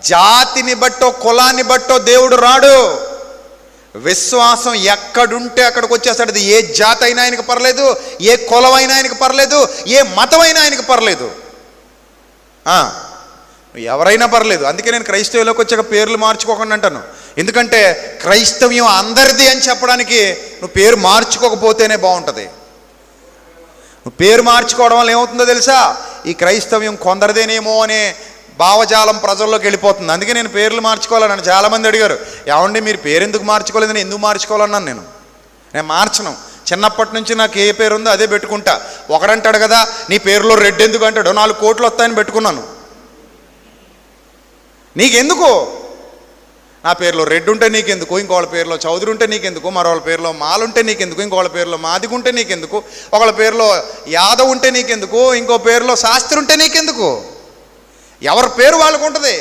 జాతిని బట్టో కులాన్ని బట్టో దేవుడు రాడు. విశ్వాసం ఎక్కడుంటే అక్కడికి వచ్చేస్తాడు. అది ఏ జాతి అయినా ఆయనకు పర్లేదు, ఏ కులం అయినా ఆయనకు పర్లేదు, ఏ మతం అయినా ఆయనకు పర్లేదు, ఎవరైనా పర్లేదు. అందుకే నేను క్రైస్తవులోకి వచ్చాక పేర్లు మార్చుకోకుండా అంటాను. ఎందుకంటే క్రైస్తవ్యం అందరిది అని చెప్పడానికి నువ్వు పేరు మార్చుకోకపోతేనే బాగుంటుంది. నువ్వు పేరు మార్చుకోవడం వల్ల ఏమవుతుందో తెలుసా? ఈ క్రైస్తవ్యం కొందరిదేనేమో అనే భావజాలం ప్రజల్లోకి వెళ్ళిపోతుంది. అందుకే నేను పేర్లు మార్చుకోవాలన్నాను. చాలామంది అడిగారు, ఏమండి మీరు పేరు ఎందుకు మార్చుకోలేదని. ఎందుకు మార్చుకోవాలన్నాను నేను మార్చను. చిన్నప్పటి నుంచి నాకు ఏ పేరు ఉందో అదే పెట్టుకుంటా. ఒకడంటాడు కదా నీ పేరులో రెడ్ ఎందుకు అంటాడు, 4 కోట్లు వస్తాయని పెట్టుకున్నాను. నీకెందుకు? నా పేరులో రెడ్ ఉంటే నీకెందుకు, ఇంకోళ్ళ పేరులో చౌదరి ఉంటే నీకెందుకు, మరొకళ్ళ పేరులో మాల ఉంటే నీకెందుకు, ఇంకోళ్ళ పేరులో మాదిగ ఉంటే నీకెందుకు, ఒకళ్ళ పేరులో యాదవ్ ఉంటే నీకెందుకు, ఇంకో పేరులో శాస్త్రి ఉంటే నీకెందుకు? ఎవరి పేరు వాళ్ళకు ఉంటుంది.